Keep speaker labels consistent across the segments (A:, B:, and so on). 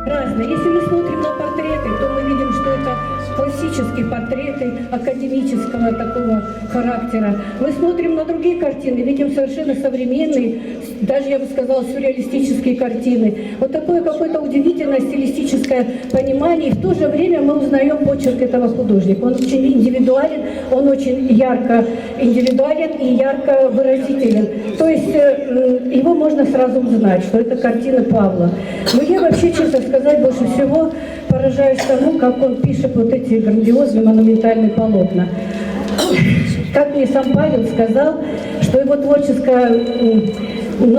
A: разные. Если мы смотрим на портреты, то мы видим, что это классические портреты академического такого характера. Мы смотрим на другие картины, видим совершенно современные, даже, я бы сказала, сюрреалистические картины. Вот такое какое-то удивительное стилистическое понимание. И в то же время мы узнаем почерк этого художника. Он очень индивидуален, он очень ярко индивидуален и ярко выразителен. То есть его можно сразу узнать, что это картина Павла. Но я вообще, честно сказать, больше всего поражаюсь тому, как он пишет вот эти грандиозные монументальные полотна. Как мне сам Павел сказал, что его творческое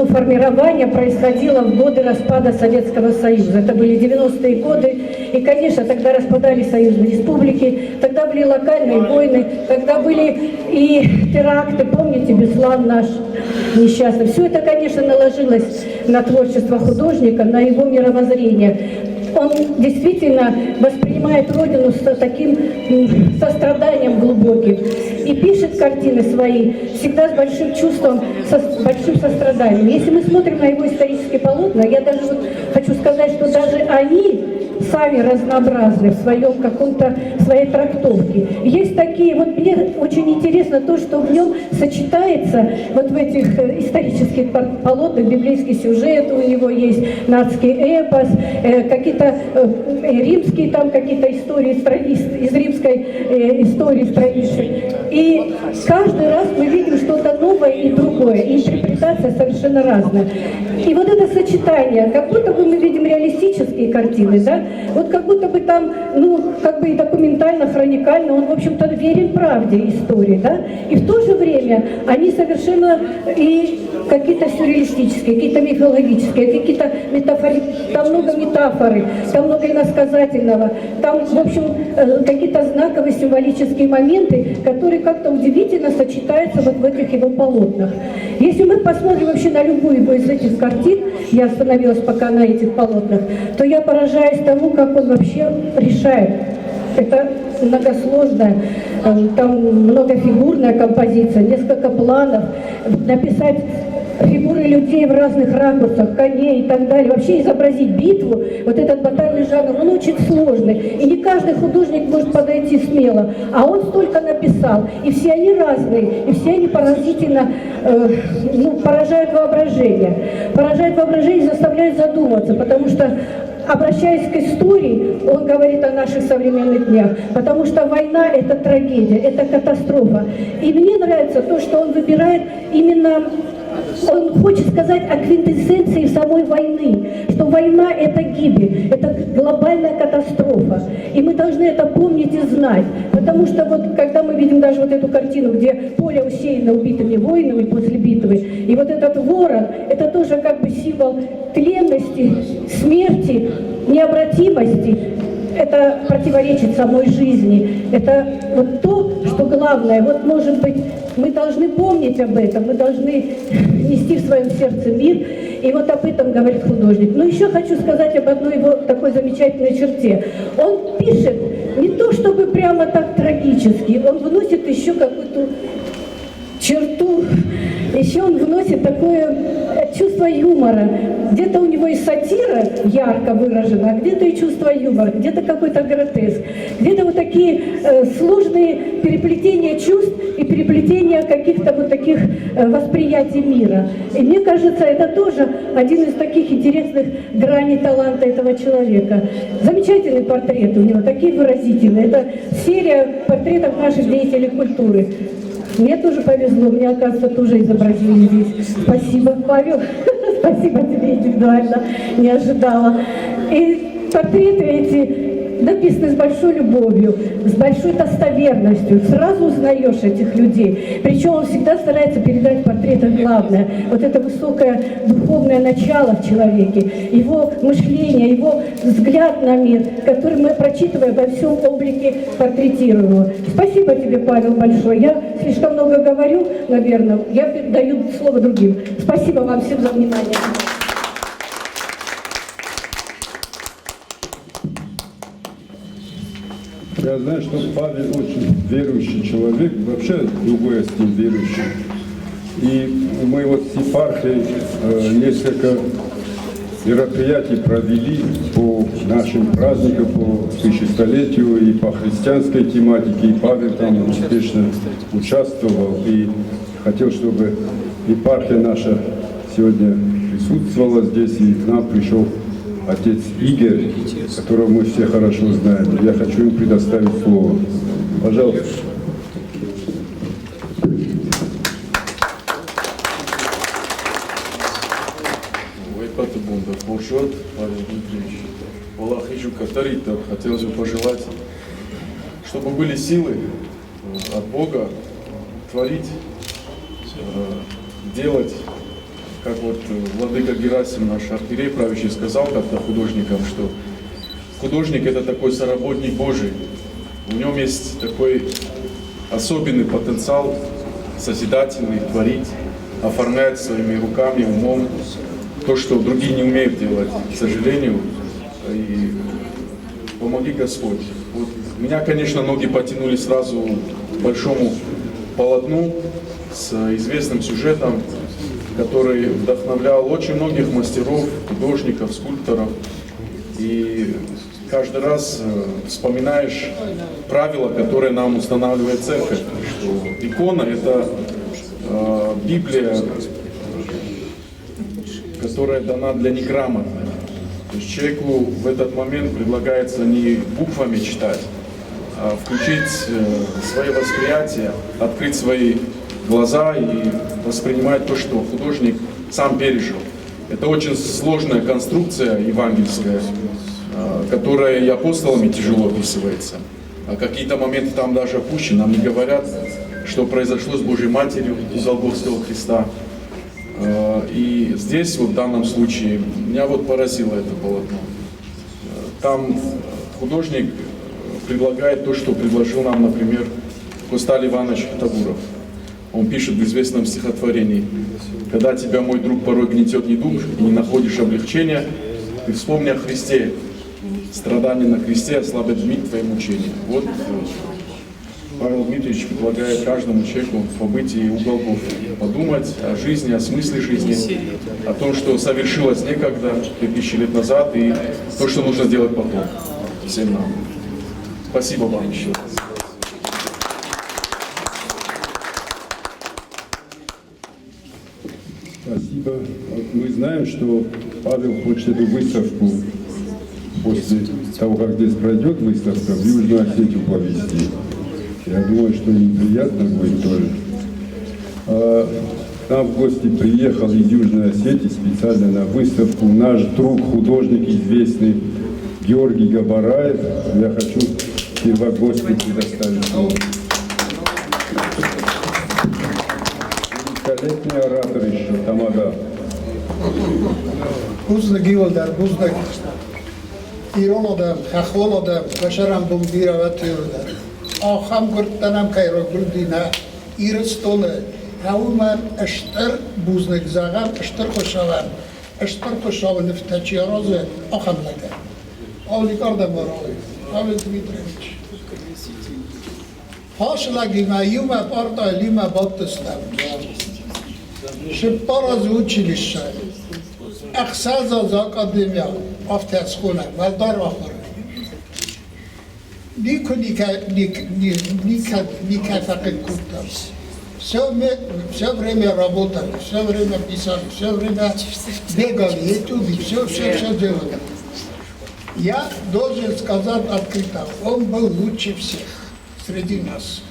A: формирование происходило в годы распада Советского Союза. Это были 90-е годы. И, конечно, тогда распадались союзные республики, тогда были локальные войны, тогда были и теракты, помните, Беслан наш несчастный. Все это, конечно, наложилось на творчество художника, на его мировоззрение. Он действительно воспринимает Родину с таким состраданием глубоким и пишет картины свои всегда с большим чувством, с большим состраданием. Если мы смотрим на его исторические полотна, я даже вот хочу сказать, что даже они сами разнообразны в своем каком-то, своей трактовке. Есть такие, вот мне очень интересно то, что в нем сочетается вот в этих исторических полотнах, библейский сюжет у него есть, нацкий эпос, какие-то римские там какие-то истории из римской истории строительства. И каждый раз мы видим что-то новое и другое, и интерпретация совершенно разная. И вот это сочетание, как будто бы мы видим реалистические картины, да, вот как будто бы там, как бы и документально, хроникально, он, в общем-то, верен правде истории, да, и в то же время они совершенно и какие-то сюрреалистические, какие-то мифологические, какие-то метафоры, там много метафоры, там много иносказательного, там, в общем, какие-то знаковые символические моменты, которые как-то удивительно сочетаются вот в этих его полотнах. Если мы посмотрим вообще на любую его из этих картин, я остановилась пока на этих полотнах, то я поражаюсь тому, как он вообще решает. Это многосложная, там многофигурная композиция, несколько планов, написать фигуры людей в разных ракурсах, коней и так далее. Вообще изобразить битву, вот этот батальный жанр, он очень сложный. И не каждый художник может подойти смело. А он столько написал. И все они разные, и все они поразительно поражают воображение. Поражают воображение, заставляют задуматься, потому что, обращаясь к истории, он говорит о наших современных днях, потому что война – это трагедия, это катастрофа. И мне нравится то, что он выбирает именно, он хочет сказать о квинтэссенции самой войны, что война – это гибель, это глобальная катастрофа. И мы должны это помнить и знать, потому что вот когда мы видим даже вот эту картину, где поле усеяно убитыми воинами после битвы, и вот этот ворон – это тоже как бы символ тленности, смерти, необратимости. Это противоречит самой жизни. Это вот то, что главное. Вот, может быть, мы должны помнить об этом, мы должны нести в своем сердце мир. И вот об этом говорит художник. Но еще хочу сказать об одной его такой замечательной черте. Он пишет не то, чтобы прямо так трагически, он вносит еще какую-то черту, еще он вносит такое чувство юмора. Где-то у него и сатира ярко выражена, а где-то и чувство юмора, где-то какой-то гротеск, где-то вот такие сложные переплетения чувств и переплетения каких-то вот таких восприятий мира. И мне кажется, это тоже один из таких интересных граней таланта этого человека. Замечательный портрет у него, такие выразительные. Это серия портретов наших деятелей культуры. Мне тоже повезло, мне, оказывается, тоже изобразили здесь. Спасибо, Павел. Спасибо тебе индивидуально, не ожидала. И портреты эти написаны с большой любовью, с большой достоверностью. Сразу узнаешь этих людей. Причем он всегда старается передать в портретах главное. Вот это высокое духовное начало в человеке, его мышление, его взгляд на мир, который мы прочитываем во всем облике портретируемого. Спасибо тебе, Павел, большое. Я слишком много говорю, наверное. Я даю слово другим. Спасибо вам всем за внимание.
B: Я знаю, что Павел очень верующий человек, вообще другой с ним верующий. И мы вот с епархией несколько мероприятий провели по нашим праздникам, по тысячелетию и по христианской тематике. И Павел там успешно участвовал. И хотел, чтобы епархия наша сегодня присутствовала здесь, и к нам пришел отец Игорь, которого мы все хорошо знаем. Я хочу им предоставить слово. Пожалуйста.
C: Буржот Павел Дмитриевич, Валахиджу Катарита, хотелось бы пожелать, чтобы были силы от Бога творить, делать, как вот владыка Герасим, наш архиерей правящий, сказал как-то художникам, что художник — это такой соработник Божий, в нем есть такой особенный потенциал созидательный, творить, оформлять своими руками, умом то, что другие не умеют делать, к сожалению. И помоги Господь. Вот. Меня, конечно, ноги потянули сразу к большому полотну с известным сюжетом, который вдохновлял очень многих мастеров, художников, скульпторов. И каждый раз вспоминаешь правила, которые нам устанавливает церковь, что икона — это Библия, которая дана для неграмотных. То есть человеку в этот момент предлагается не буквами читать, а включить свое восприятие, открыть свои глаза и воспринимать то, что художник сам пережил. Это очень сложная конструкция евангельская, которая и апостолами тяжело описывается. А какие-то моменты там даже опущены, нам не говорят, что произошло с Божьей Матерью у Голгофского креста. И здесь, вот в данном случае, меня вот поразило это полотно. Там художник предлагает то, что предложил нам, например, Косталь Иванович Табуров. Он пишет в известном стихотворении: «Когда тебя, мой друг, порой гнетет недуг и не находишь облегчения, ты вспомни о Христе. Страдания на кресте ослабят вмиг твои мучения». Вот Павел Дмитриевич предлагает каждому человеку побыть и у Голгофы, подумать о жизни, о смысле жизни, о том, что совершилось некогда, 2000 лет назад, и то, что нужно делать потом. Всем нам. Спасибо вам еще раз.
B: Спасибо. Мы знаем, что Павел хочет эту выставку после того, как здесь пройдет выставка, в Южную Осетию повезти. Я думаю, что им приятно будет тоже. К нам в гости приехал из Южной Осетии специально на выставку наш друг, художник известный Георгий Габараев. Я хочу первогостю предоставить слово. Великолепный оратор еще, Тамада.
D: Buzda Gilder, Buzda İrolada, Hakolada, Başaram Bumbira ve Tüyürde. Aham Gürttanam Kayro Gürdina, İristole, Havuman Eşter Buznik Zagam, Eşter Koşavan Niftaçi Roze, Aham Laga. Avli Karda Morali, Avli Dmitrievich. Haşlagi Mayuma Parta Lima Baptistam. Şıppara Zuçilişşay. Aksaza z akademia afterskole, Valdar Ahmar. Никак факет куптам. Все время работали, все время писали, все время бегали, этюды, все делали. Я должен сказать открыто, он был лучше всех среди нас.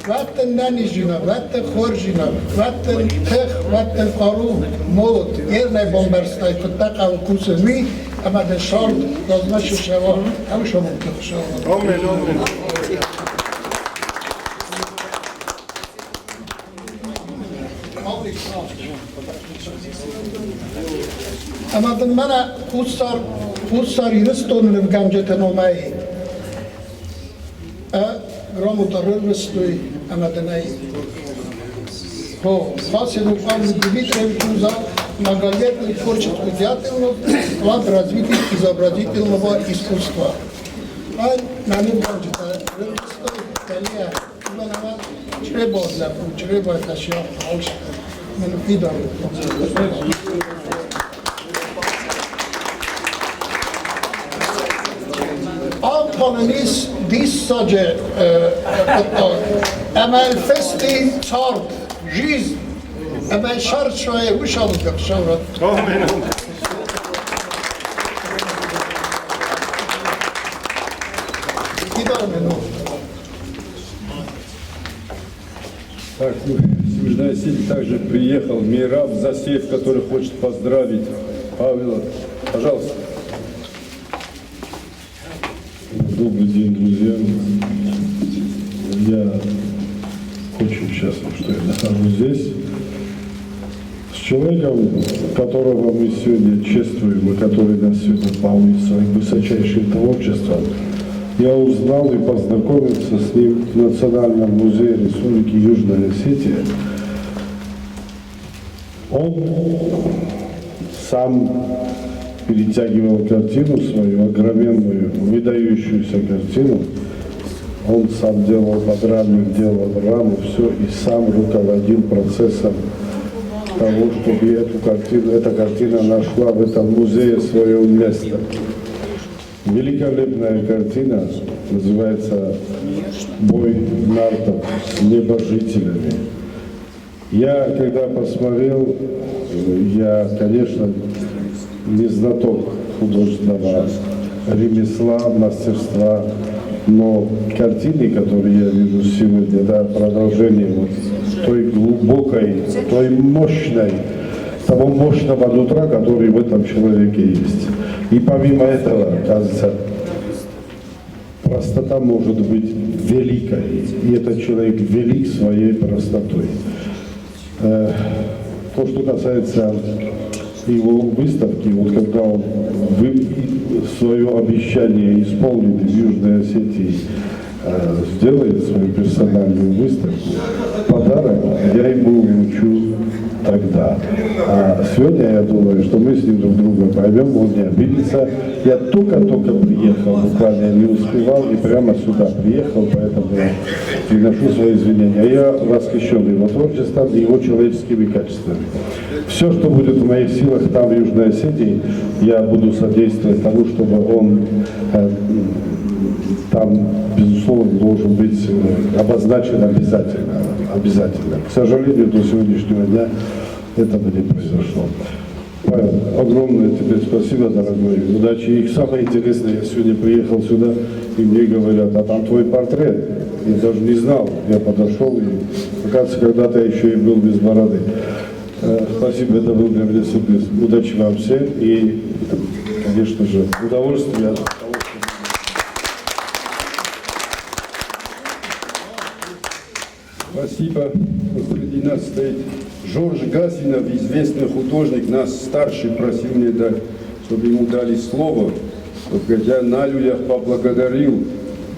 D: Ваттен нанижина, ваттен хоржина, ваттен тех, ваттен кару, молот, ерне бомберстай, кутака укусами, ама де шорт, дозначи шева, ам шомон тех шева. Омен, омен. Ама ден мана хуссар ирыстонлым гамжетен омай. Грамота рървъстой, ама да не е. Това се докладва Дмитриевич за многолетной творческой деятельности, вклад в развитие изобразительного искусства. А на нем гамжета рървъстой, талия, უჭრება და უჭრება და შეახავს მენფიდა Alpanis dissaje emel festi çarp jiz emel şart şoye uşalık şavrat
B: Так, ну, с Южной Осетии также приехал Мираб Засеев, который хочет поздравить Павла. Пожалуйста.
E: Добрый день, друзья. Я очень счастлив, что я нахожусь здесь. С человеком, которого мы сегодня чествуем и который нас сегодня полнит своим высочайшим творчеством, я узнал и познакомился с ним в Национальном музее Республики Южная Осетия. Он сам перетягивал картину свою, огроменную, выдающуюся картину. Он сам делал подрамник, делал раму, все, и сам руководил процессом того, чтобы эта картина нашла в этом музее свое место. Великолепная картина, называется «Бой нартов с небожителями». Я, когда посмотрел, я, конечно, не знаток художественного ремесла, мастерства, но картины, которые я вижу сегодня, да, продолжение вот той глубокой, той мощной, того мощного нутра, который в этом человеке есть. И помимо этого, кажется, простота может быть великой, и этот человек велик своей простотой. То, что касается его выставки, вот когда он свое обещание исполнит в Южной Осетии, сделает свою персональную выставку, подарок я ему вручу тогда. А сегодня я думаю, что мы с ним друг друга поймем, он не обидится. Я только-только приехал, буквально не успевал и прямо сюда приехал, поэтому я приношу свои извинения. Я восхищен его творчеством и его человеческими качествами. Все, что будет в моих силах там, в Южной Осетии, я буду содействовать тому, чтобы он там, безусловно, должен быть обозначен обязательно. Обязательно. К сожалению, до сегодняшнего дня этого не произошло. Павел, огромное тебе спасибо, дорогой. Удачи. И самое интересное, я сегодня приехал сюда, и мне говорят, а там твой портрет. Я даже не знал. Я подошел, и, оказывается, когда-то еще и был без бороды. Спасибо, это был для меня сюрприз. Удачи вам всем и, конечно же, удовольствия.
B: Спасибо. Среди нас стоит Жорж Гасинов, известный художник. Нас старший просил мне дать, чтобы ему дали слово. Вот я на людях поблагодарил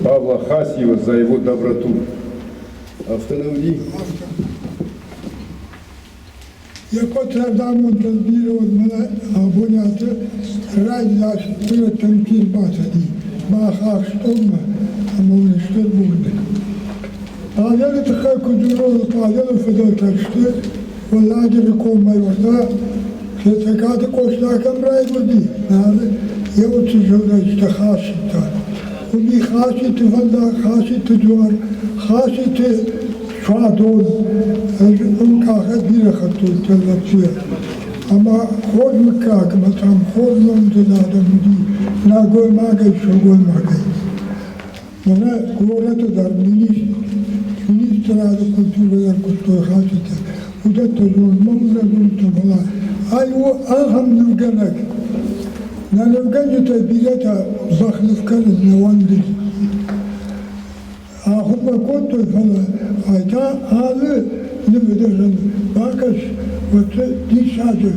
B: Павла Хасиева за его доброту. Автономи.
F: Я потребовал разбирать меня абонаты ради притом кирбатади. Бахах штома, а мы что будет. Павел такая кудурова, Павел федотачты, влади реком майорда, что такая кошла камрай води. Я вот сижу что хасита. У них хаситы вода, хаситы двор, хаситы шадон. Он как бирахат тут телапия. Ама ходим как, мы там ходим туда домой. На гой магай, что гой магай. Она говорит, да, министра культуры, культуры хасита. Вот это же он много была. А его алхамдулганак. На Левгане-то билета Бахлевкана на Ванды. А хубакот была, а это алы не выдержан. Бакаш, вот десятый,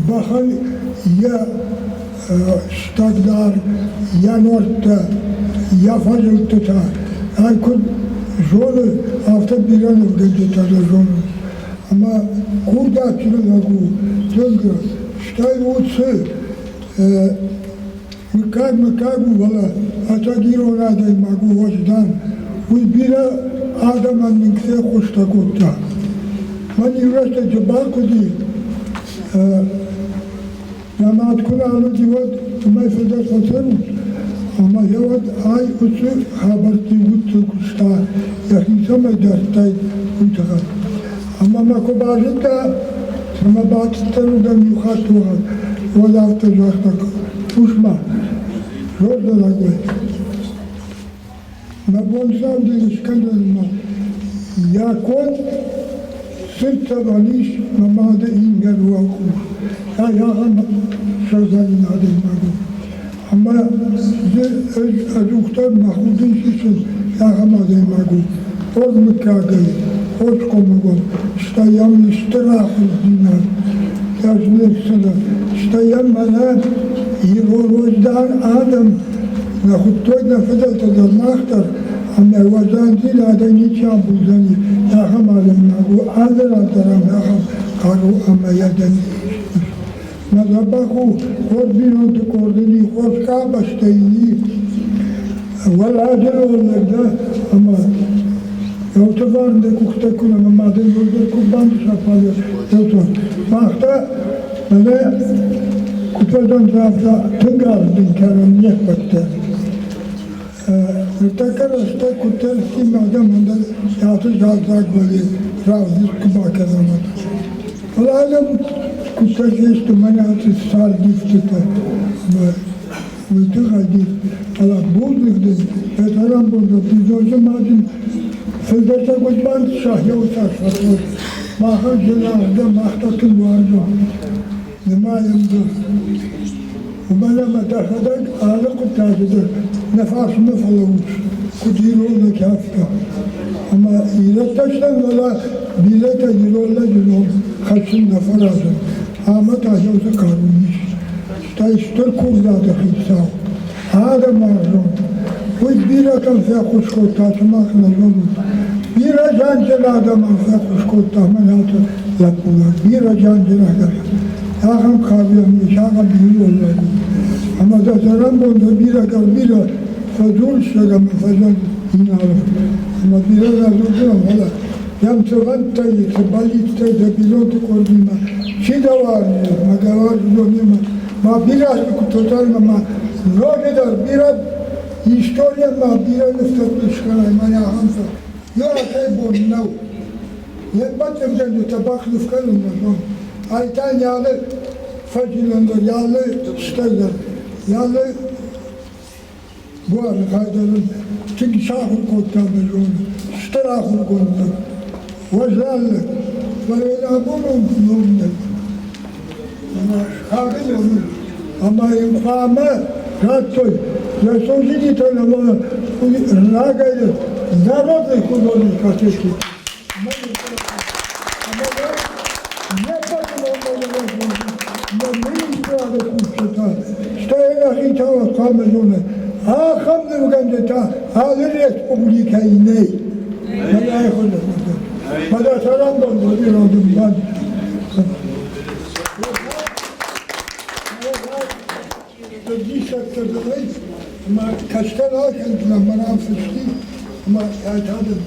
F: Бахал, я Штагдар, я Норта, я Фазилтата. А код жены автобиранов где-то жены. Ама куда человеку, только штайвутся, мы как была, а так и надо могу вот дан, Uybira adamın kse hoşta kutta. Ben üniversite cebal kudi. Namat kulalı divat tumay fedar fatarut. Ama yavat ay usu haberti utsu kusta. Yakınsam edertay utaka. Ama makobarita sama batıtlarından yukarı var. Volavta zortak. Uşma. Zor da lagay. Ma bonsam de skandalma. Yakon sırta valiş mamada inger vaku. Ya yahan sözlerin adım magu. Ama öz azuktar mahudun şişin yahamadım magu. Oz mıkkagay, oz komugon. Stayam istirahız dinar. Yazılık sana. Stayam bana yirolozdan adam. Nahuttoy na fedalta da mahtar. Ama vazan zil aday niçan buzani. Yahamadım magu. Adar adaram yaham. Karu ama yadan. Nazabahu korbinot kordini hoşka baştayni valacel ollarda ama yavtavan de kuktakuna maden burada kubban şapalı yavta mahta bana kupadan tarafta tıngar bin karan yakbatta takar kutel kim adam onda yatı zalzak böyle razı kuba kazanmadı. Olayım kuta geçti manatı sal giftita mıtı hadi ala bulduk veteran buldu biz o zaman fezerta kutban şahya uçar mahal cenahda mahtatın vardı nemayımdı umala metahadak ağlı kutajıdır nefasını falavuç kudiru ola kafka ama ilet taştan ola bilete cilolla cilol kaçın nefar aldı ama taşıyorsa karılmış taştır kurdadı hitsav hâda marzun bu bir atam fe kuşkot taşımak nazolu bir acancel adamın fe kuşkot tahmenatı yapılar bir acancel adam ağam kavyamış ağam bir yolladı ama da zaran bonda bir akar bir fazul şagamı fazul inalım ama bir razı valla yam tevanta yetse balitte de pilotu kordima çi da var magavar zonima ma biraz total ma no gedar biraz historia ma biraz neftat çıkaray maya hamsa yo atay bon now ye batem de tabak nufkalın no aytan yalı facilandır yalı staylar yalı bu arada kaydarın çünkü şahur kodtan bir yolu starahur kodtan وجعلك ويلعبون نومنا أما خارجهم أما يمقامة راتوي يسوجي تنما راجل زارد يكونون كاتيكي أما نبض ما من يستوعب كوشتا استوينا خيتا وقامزونا آخر نوجدتا هذا الريسبوبليكايني هذا يخلص Bana selam döndü bir oldum ben. Dişekte değil ama kaçtan alken bana fıştı ama yaytadım.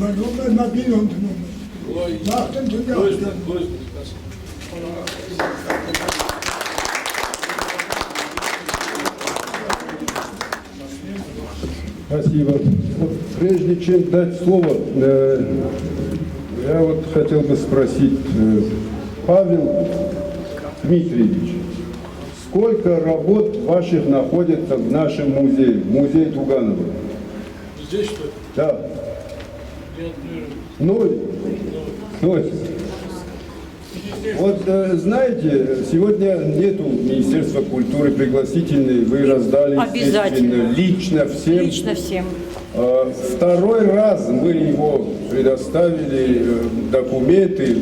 F: Ben onunla bir oldum. Baktım tüm
B: Спасибо. Прежде чем дать слово, я вот хотел бы спросить, Павел Дмитриевич, сколько работ ваших находится в нашем музее, музее Туганова?
G: Здесь что ли?
B: Да. Ноль. Ноль. Вот знаете, сегодня нету Министерства культуры пригласительной, вы раздали естественно, лично всем.
H: Лично всем.
B: Второй раз мы его предоставили документы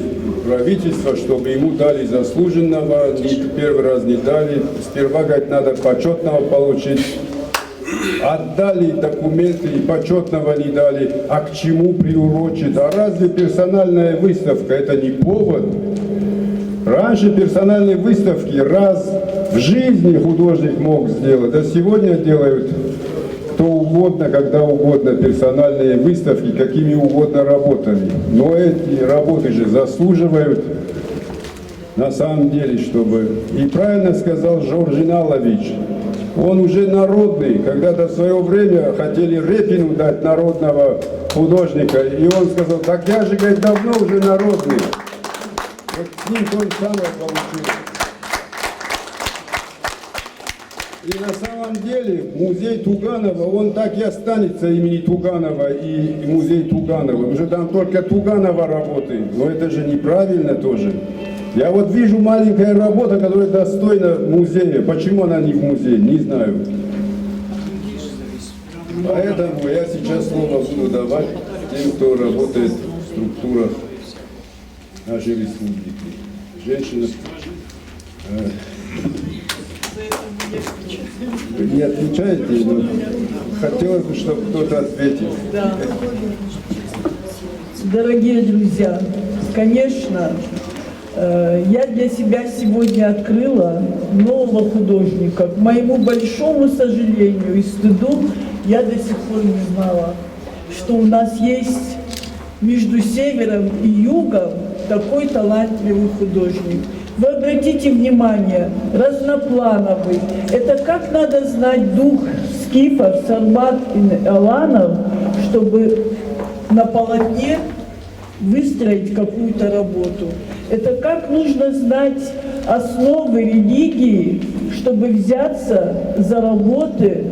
B: правительства, чтобы ему дали заслуженного, первый раз не дали, сперва, говорит, надо почетного получить. Отдали документы и почетного не дали, а к чему приурочит? А разве персональная выставка это не повод? Раньше персональные выставки раз в жизни художник мог сделать, а сегодня делают что угодно, когда угодно, персональные выставки, какими угодно работами. Но эти работы же заслуживают на самом деле, чтобы... И правильно сказал Жорж Иналович, он уже народный. Когда-то в свое время хотели Репину дать народного художника, и он сказал, так я же, говорит, давно уже народный. Вот с ним то же самое получилось. И на самом деле музей Туганова, он так и останется имени Туганова и музей Туганова. Уже там только Туганова работает, но это же неправильно тоже. Я вот вижу маленькая работа, которая достойна музея. Почему она не в музее, не знаю. Поэтому я сейчас слово буду давать тем, кто работает в структурах нашей республики. Женщина. Вы не отвечаете, но хотелось бы, чтобы кто-то ответил.
G: Да. Дорогие друзья, конечно, я для себя сегодня открыла нового художника. К моему большому сожалению и стыду, я до сих пор не знала, что у нас есть между севером и югом такой талантливый художник. Вы обратите внимание, разноплановый. Это как надо знать дух скифов, сармат и аланов, чтобы на полотне выстроить какую-то работу. Это как нужно знать основы религии, чтобы взяться за работы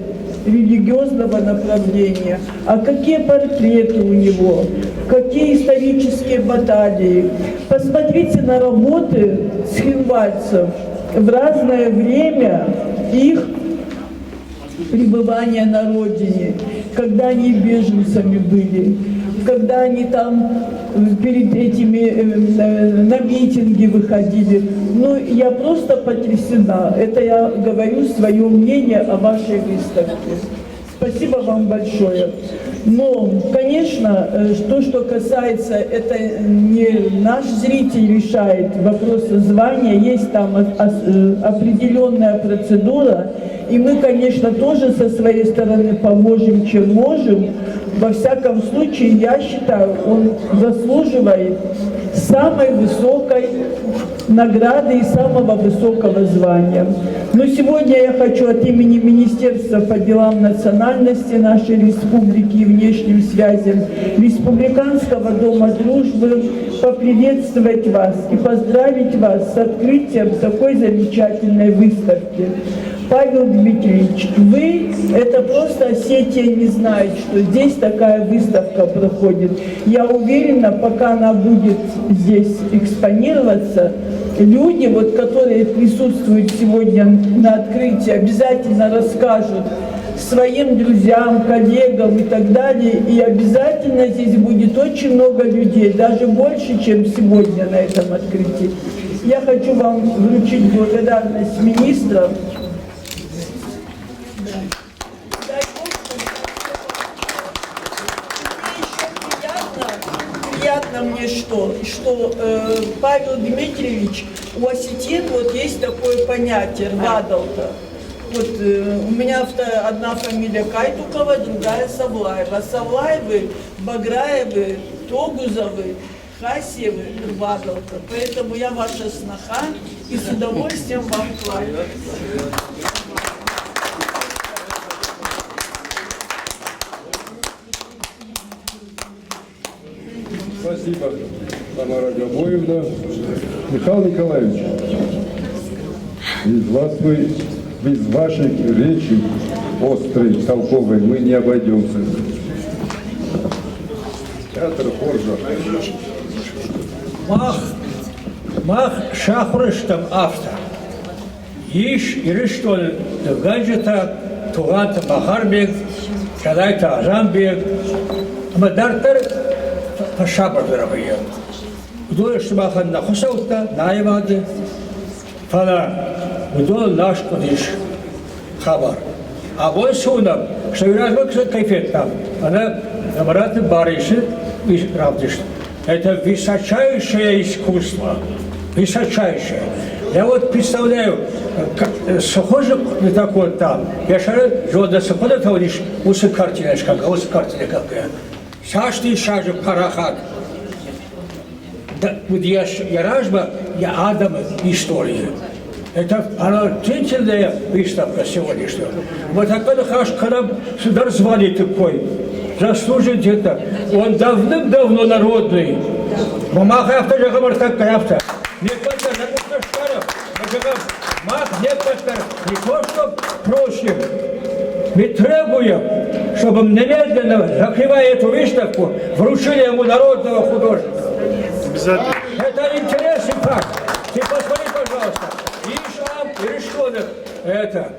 G: религиозного направления. А какие портреты у него, какие исторические баталии. Посмотрите на работы схинвальцев в разное время их пребывания на родине, когда они беженцами были, когда они там перед этими на митинги выходили. Ну, я просто потрясена. Это я говорю свое мнение о вашей выставке. Спасибо вам большое. Но, конечно, то, что касается, это не наш зритель решает вопросы звания, есть там определенная процедура, и мы, конечно, тоже со своей стороны поможем, чем можем. Во всяком случае, я считаю, он заслуживает самой высокой награды и самого высокого звания. Но сегодня я хочу от имени Министерства по делам национальности нашей республики и внешним связям Республиканского дома дружбы поприветствовать вас и поздравить вас с открытием такой замечательной выставки. Павел Дмитриевич, вы, это просто Осетия не знает, что здесь такая выставка проходит. Я уверена, пока она будет здесь экспонироваться, люди, вот, которые присутствуют сегодня на открытии, обязательно расскажут своим друзьям, коллегам и так далее. И обязательно здесь будет очень много людей, даже больше, чем сегодня на этом открытии. Я хочу вам вручить благодарность министрам. Приятно мне, что Павел Дмитриевич, у осетин вот есть такое понятие «рвадалка». Вот у меня одна фамилия Кайтукова, другая Савлаева. Савлаевы, Баграевы, Тогузовы, Хасьевы, рвадалка. Поэтому я ваша сноха и с удовольствием вам кланяюсь.
B: Спасибо, Тамара Габоевна. Михаил Николаевич, без вашей речи острой, толковой мы не обойдемся. Театр Хоржа.
H: Мах шахрыштам автор. Иш ириштол ганжета туганта Бахарбек, Шадайта Ажамбек, Мадартар Пашабар дорогие. Удол Штабахан на Хусаута, Наеваде, Фала, удол наш кодиш хабар. А вот сюда, что выражает кайфет там, она наоборот баришит и равдишь. Это высочайшее искусство, высочайшее. Я вот представляю, сохожик такой там, я шарю, жода сохода того лишь усы картиночка, усы картина какая. Сашти шажи парахат. Да, вот я ражба, я Адам история. Это положительная выставка сегодняшняя. Вот оттуда Хашкарам сюда звали такой, заслужит где-то. Он давным-давно народный. Мамаха автожа говорит, как каяфта. Не только мах, не только не то, что просим. Мы требуем, чтобы немедленно, закрывая эту выставку, вручили ему народного художника.
I: Обязательно.
H: Это интересный факт. Ты посмотри, пожалуйста. И решено это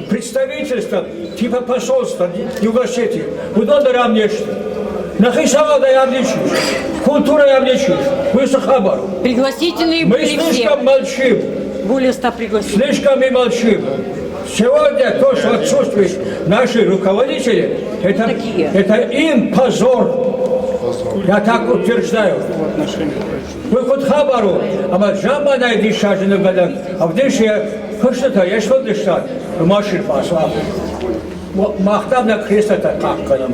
H: представительство, типа посольства Юго-Осетии. Удобно нам нечто. Нахисала да я обличу. Культура я обличу. Вы сахабар.
J: Пригласительные
H: Мы
J: были все.
H: слишком молчим.
J: Более 100 пригласительных.
H: Слишком мы молчим. Сегодня то, что отсутствуют наши руководители, это им позор. Я так утверждаю. Вы хоть хабару, а жаба найди шажены гадак, а в дыше, что-то, я что дышать, машин посла. Махтаб на креста-то как канам.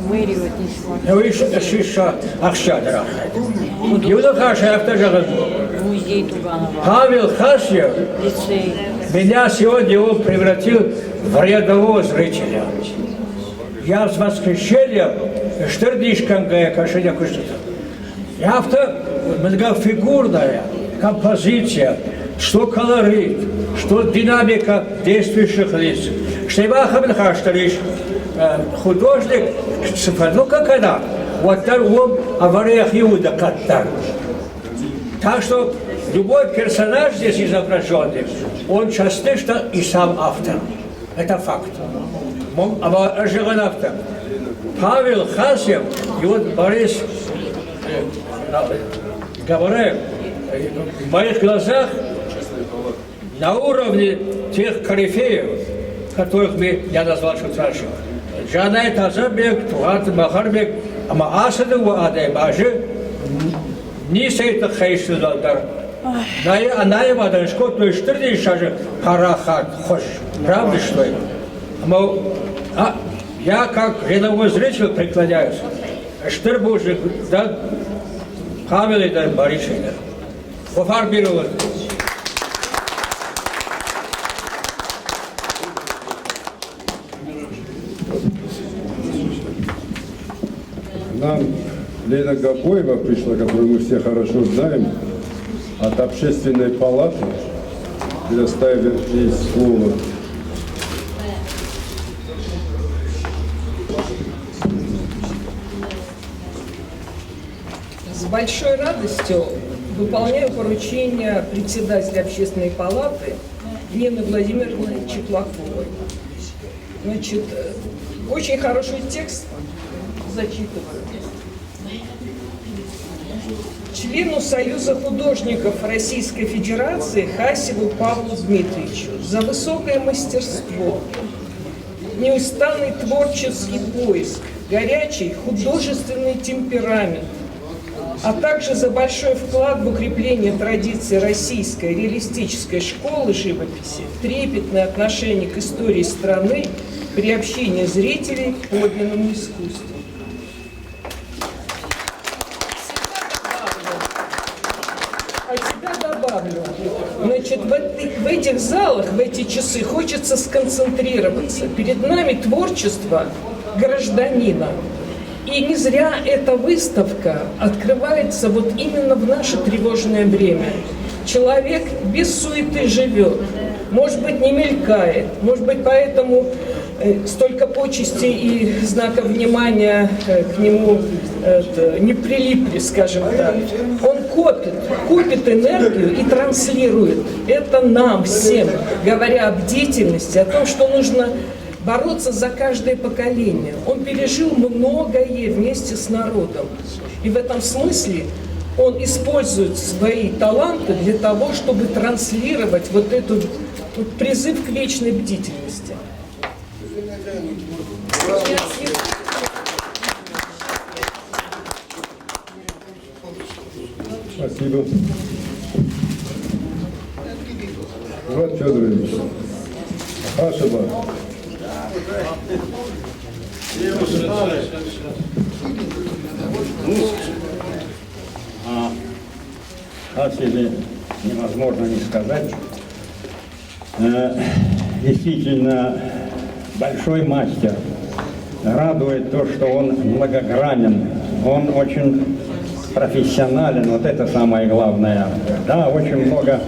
J: Мэрию отнесла.
H: Ну и шиша ахшадра. Юда хаша автожагаз.
J: Музей Туганова.
H: Павел Хасьев
J: Лицей.
H: меня сегодня он превратил в рядового зрителя. Я с восхищением штырдишкангая кашеня кушта. Я многофигурная композиция, что колорит, что динамика действующих лиц. Штейбахам хаштариш художник, ну как она, вот он авариях Иуда Каттар. Так что любой персонаж здесь изображенный, он частично и сам автор. Это факт. А оживан автор. Павел Хасьев и вот Борис Гавараев в моих глазах на уровне тех корифеев, которых я назвал чуть раньше. Джанай Тазабек, Тугат Махарбек, ама Асаду Адайбажи, Нисейта Хайшилдар. Анаева Даншко, то есть штырди шажи Парахат, хош. Правда, что ли? Я как рядовой зритель преклоняюсь. Штырбужик, да, Павел и да, Борисовна. Пофарбировать.
B: Нам Лена Гапоева пришла, которую мы все хорошо знаем, от общественной палаты. Предоставим ей слово.
K: С большой радостью выполняю поручение председателя общественной палаты Нины Владимировны Чеплаковой. Значит, очень хороший текст зачитываю. Члену Союза художников Российской Федерации Хасеву Павлу Дмитриевичу за высокое мастерство, неустанный творческий поиск, горячий художественный темперамент, а также за большой вклад в укрепление традиций российской реалистической школы живописи, трепетное отношение к истории страны, приобщение зрителей к подлинному искусству. Добавлю. Значит, в этих залах, в эти часы хочется сконцентрироваться. Перед нами творчество гражданина. И не зря эта выставка открывается вот именно в наше тревожное время. Человек без суеты живет, может быть, не мелькает, может быть, поэтому столько почестей и знаков внимания к нему не прилипли, скажем так. Он копит энергию и транслирует это нам всем, говоря о бдительности, о том, что нужно бороться за каждое поколение. Он пережил многое вместе с народом. И в этом смысле он использует свои таланты для того, чтобы транслировать вот этот призыв к вечной бдительности.
B: Спасибо. Влад Федорович, Хашева.
I: Хасиде невозможно не сказать. Действительно, большой мастер. Радует то, что он многогранен, он очень профессионален, вот это самое главное. Да, очень много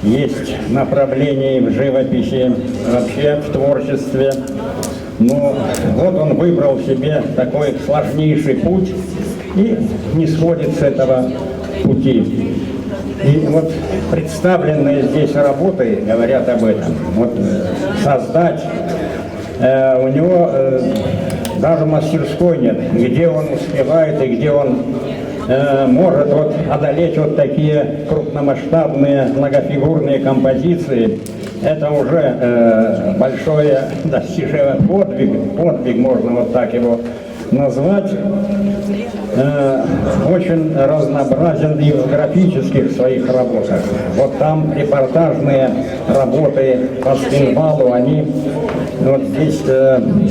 I: есть направлений в живописи, вообще в творчестве. Но вот он выбрал себе такой сложнейший путь и не сходит с этого пути. И вот представленные здесь работы говорят об этом. Вот создать, у него даже мастерской нет, где он успевает и где он может вот одолеть вот такие крупномасштабные многофигурные композиции. Это уже большое достижение, подвиг можно вот так его назвать. Очень разнообразен и в графических своих работах. Вот там репортажные работы по спинбалу, они, вот здесь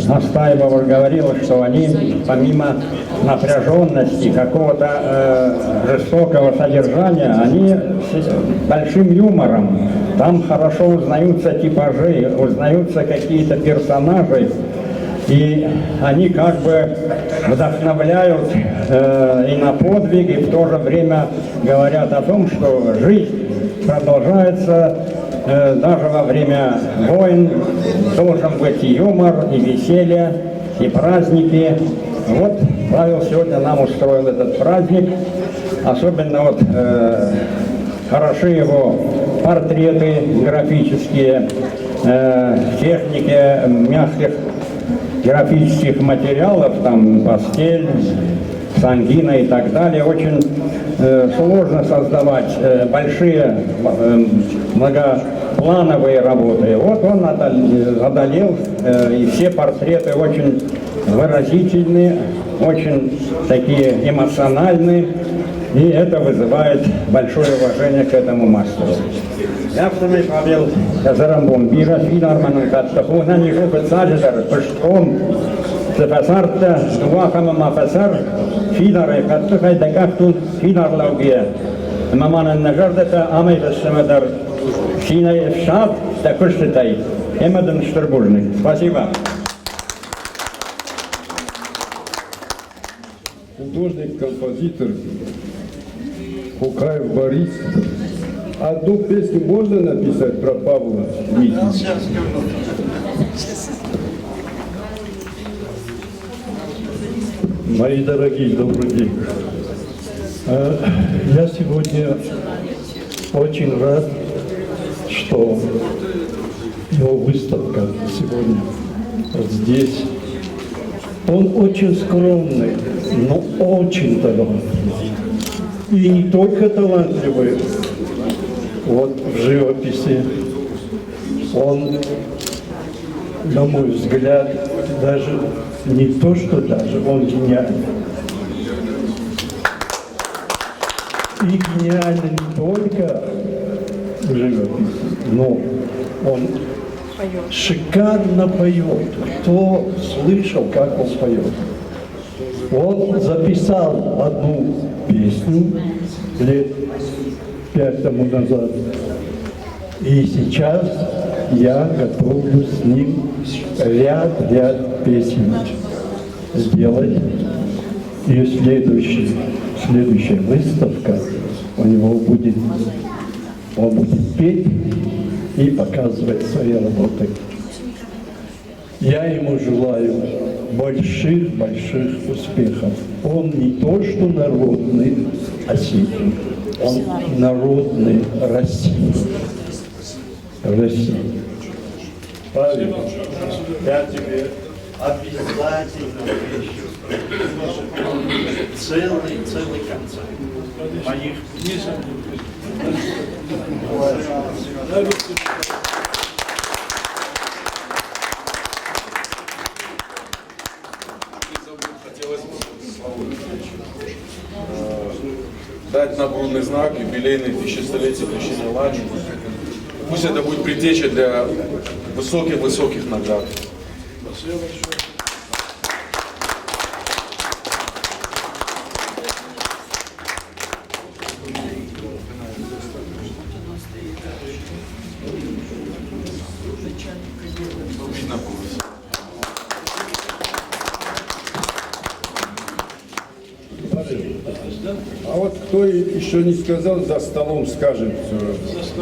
I: Астаева говорила, что они помимо напряженности, какого-то жестокого содержания, они с большим юмором. Там хорошо узнаются типажи, узнаются какие-то персонажи. И они как бы вдохновляют и на подвиг, и в то же время говорят о том, что жизнь продолжается даже во время войн, должен быть и юмор, и веселье, и праздники. Вот Павел сегодня нам устроил этот праздник. Особенно вот хороши его портреты графические, в технике мягких графических материалов, там пастель, сангина и так далее. Очень сложно создавать большие многоплановые работы. Вот он одолел, и все портреты очень выразительные, очень такие эмоциональные, и это вызывает большое уважение к этому мастеру. Япсами Павел Казарамбом Бира Финарманом Каттахуна Ниху Бецаджер Пыштком Цепасарта Дуахама Мафасар Финары Каттахай Декахтун Финарлаугия Мамана Нажардата Амайдасамадар Финай Шаб Декуштитай Эмадан Штурбужный. Спасибо.
B: Художник-композитор Хукаев Борис. Одну песню можно написать про Павла Митина?
L: Мои дорогие, добрый день. Я сегодня очень рад, что его выставка сегодня здесь. Он очень скромный, но очень талантливый. И не только талантливый вот в живописи. Он, на мой взгляд, даже не то, что даже, он гениальный. И гениальный не только в живописи, но он шикарно поет. Кто слышал, как он поет? Он записал одну песню лет 5 тому назад. И сейчас я готовлю с ним ряд песен сделать. И следующая выставка у него будет, он будет петь и показывать свои работы. Я ему желаю больших успехов. Он не то, что народный осетин, он народный России.
I: Павел, я тебе обязательно еще целый концерт моих книжек.
C: Дать нагрудный знак юбилейный 1000-летия крещения Ладжи Пусть это будет предтеча для высоких наград.
B: А вот кто еще не сказал, за столом скажет.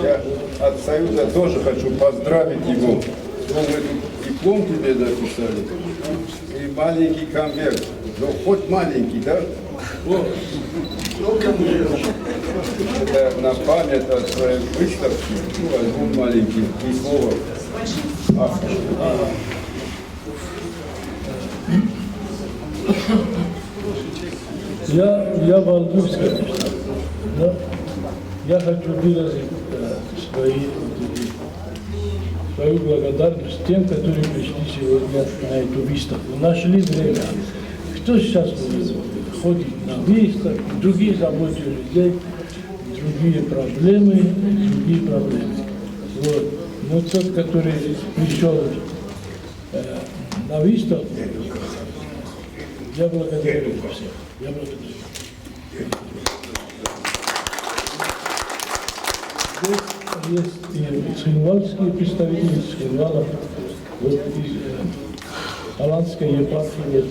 B: Я от Союза тоже хочу поздравить его. Мы тут диплом тебе написали. И маленький конверт. Ну, хоть маленький, да? Это на память от своей выставки. Ну, альбом маленький. И слово.
F: Я волнуюсь, конечно, но я хочу выразить свою благодарность тем, которые пришли сегодня на эту выставку. Нашли время. Кто сейчас ходит на выставку, другие заботы людей, другие проблемы. Вот. Но тот, который пришел на выставку, я благодарю всех. Я благодарю. Здесь есть и схинвальские представители, Схинвала, вот из голландской епархии,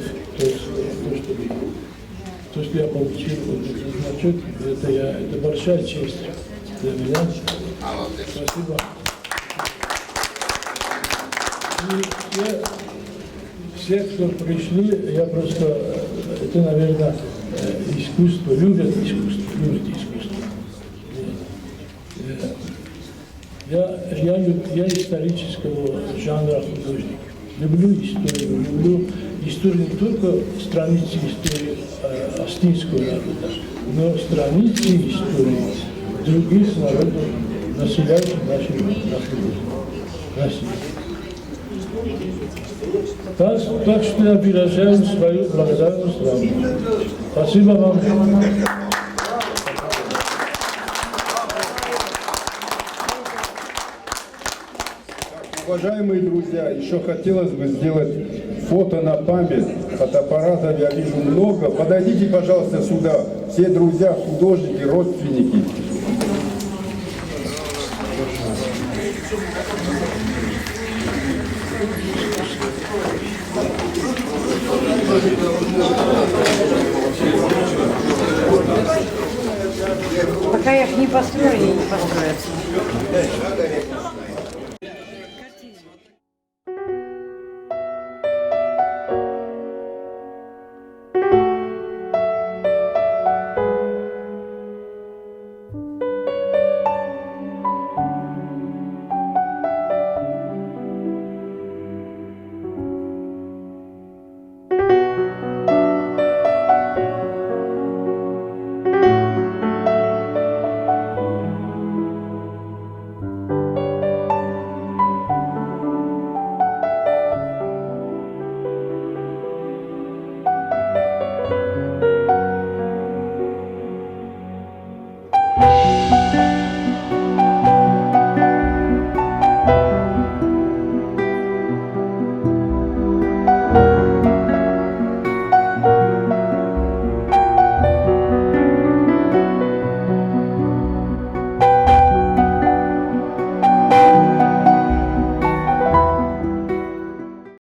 F: то, что я получил вот этот значок, это большая честь для меня. Спасибо. И все, кто пришли, я просто, это, наверное, искусство, любят искусство. Я исторического жанра художник. Люблю историю не только страницы истории астинского народа, но страницы истории других народов, населяющих нашу Россию. Так что я выражаю свою благодарность вам. Спасибо вам.
B: Уважаемые друзья, еще хотелось бы сделать фото на память. Фотоаппаратов я вижу много. Подойдите, пожалуйста, сюда. Все друзья, художники, родственники.
J: Пока я их не построю, они не построятся.